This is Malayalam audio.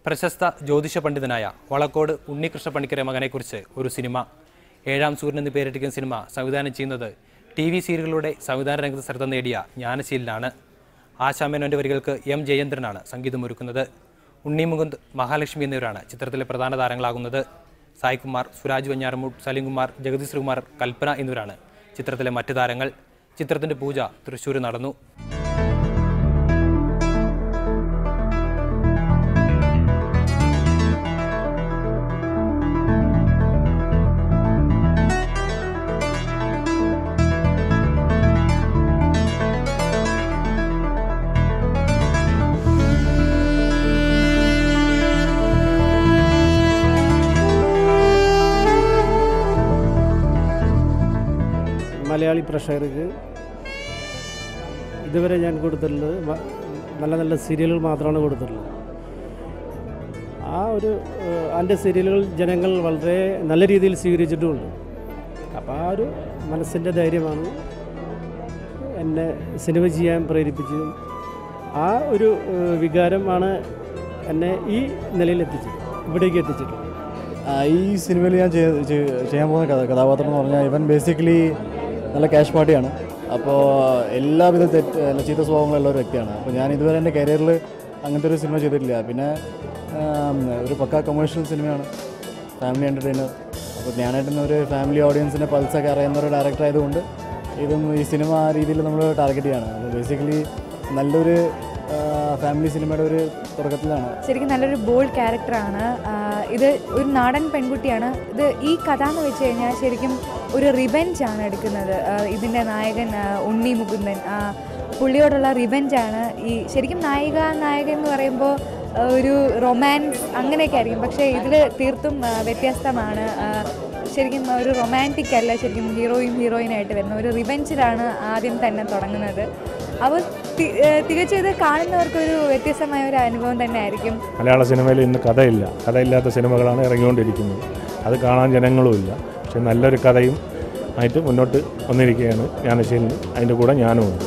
പ്രശസ്ത ജ്യോതിഷ പണ്ഡിതനായ വളക്കോട് ഉണ്ണികൃഷ്ണ പണിക്കരെ മകനെക്കുറിച്ച് ഒരു സിനിമ. ഏഴാം സൂര്യൻ എന്ന് പേരിട്ടിരിക്കുന്ന സിനിമ സംവിധാനം ചെയ്യുന്നത് TV സീരിയലുകളുടെ സംവിധാന രംഗത്ത് ശ്രദ്ധ നേടിയ ജ്ഞാനശീലനാണ്. ആശാമേനോന്റെ വരികൾക്ക് M. ജയേന്ദ്രനാണ് സംഗീതമൊരുക്കുന്നത്. ഉണ്ണി മുകുന്ദ്, മഹാലക്ഷ്മി എന്നിവരാണ് ചിത്രത്തിലെ പ്രധാന താരങ്ങളാകുന്നത്. സായ്കുമാർ, സുരാജ് വഞ്ഞാറമൂട്, സലീംകുമാർ, ജഗതി ശ്രീകുമാർ, കൽപ്പന എന്നിവരാണ് ചിത്രത്തിലെ മറ്റ് താരങ്ങൾ. ചിത്രത്തിന്റെ പൂജ തൃശ്ശൂർ നടന്നു. മലയാളി പ്രേക്ഷകർക്ക് ഇതുവരെ ഞാൻ കൊടുത്തിട്ടുള്ളത് നല്ല നല്ല സീരിയലുകൾ മാത്രമാണ് കൊടുത്തിട്ടുള്ളത്. അതിൻ്റെ സീരിയലുകൾ ജനങ്ങൾ വളരെ നല്ല രീതിയിൽ സ്വീകരിച്ചിട്ടുമുണ്ട്. അപ്പോൾ ആ ഒരു മനസ്സിൻ്റെ ധൈര്യമാണ് എന്നെ സിനിമ ചെയ്യാൻ പ്രേരിപ്പിച്ചതും ആ ഒരു വികാരമാണ് എന്നെ ഈ നിലയിൽ എത്തിച്ചത്, ഇവിടേക്ക് എത്തിച്ചത്. ഈ സിനിമയിൽ ഞാൻ ചെയ്യാൻ പോകുന്ന കഥാപാത്രം എന്ന് പറഞ്ഞാൽ ഇവൻ ബേസിക്കലി നല്ല ക്യാഷ് പാർട്ടിയാണ്. അപ്പോൾ എല്ലാവിധ ചീത്ത സ്വഭാവങ്ങളുള്ള ഒരു വ്യക്തിയാണ്. അപ്പോൾ ഞാൻ ഇതുവരെ എൻ്റെ കരിയറിൽ അങ്ങനത്തെ ഒരു സിനിമ ചെയ്തിട്ടില്ല. പിന്നെ ഒരു പക്കാ കൊമേഴ്ഷ്യൽ സിനിമയാണ്, ഫാമിലി എൻ്റർടൈനർ. അപ്പോൾ ഞാനായിട്ട് ഒരു ഫാമിലി ഓഡിയൻസിൻ്റെ പൾസൊക്കെ അറിയുന്ന ഒരു ഡയറക്ടർ ആയതുകൊണ്ട് ഈ സിനിമ ആ രീതിയിൽ നമ്മൾ ടാർഗറ്റ് ചെയ്യാണ്. അപ്പോൾ ബേസിക്കലി നല്ലൊരു ഫാമിലി സിനിമയുടെ ഒരു തുടക്കത്തിലാണ്. ശരിക്കും നല്ലൊരു ബോൾഡ് ക്യാരക്ടറാണ് ഇത്. ഒരു നാടൻ പെൺകുട്ടിയാണ് ഇത്. ഈ കഥ എന്ന് വെച്ച് കഴിഞ്ഞാൽ ശരിക്കും ഒരു റിവെഞ്ചാണ് എടുക്കുന്നത്. ഇതിൻ്റെ നായകൻ ഉണ്ണി മുകുന്ദൻ, പുള്ളിയോടുള്ള റിവെഞ്ചാണ്. ഈ ശരിക്കും നായകൻ എന്ന് പറയുമ്പോൾ ഒരു റൊമാൻസ് അങ്ങനെയൊക്കെ ആയിരിക്കും. പക്ഷേ ഇതിൽ തീർത്തും വ്യത്യസ്തമാണ്. ശരിക്കും ഒരു റൊമാൻറ്റിക് അല്ല, ശരിക്കും ഹീറോയിനായിട്ട് വരുന്ന ഒരു റിവെഞ്ചിലാണ് ആദ്യം തന്നെ തുടങ്ങുന്നത്. അപ്പോൾ തികച്ചും ഇത് കാണുന്നവർക്കൊരു വ്യത്യസ്തമായ ഒരു അനുഭവം തന്നെ ആയിരിക്കും. മലയാള സിനിമയിൽ ഇന്ന് കഥയില്ലാത്ത സിനിമകളാണ് ഇറങ്ങിക്കൊണ്ടിരിക്കുന്നത്. അത് കാണാൻ ജനങ്ങളുമില്ല. പക്ഷെ നല്ലൊരു കഥയും ആയിട്ട് മുന്നോട്ട് വന്നിരിക്കുകയാണ് ജ്ഞാനശീലൻ. അതിൻ്റെ കൂടെ ഞാനും ഉണ്ട്.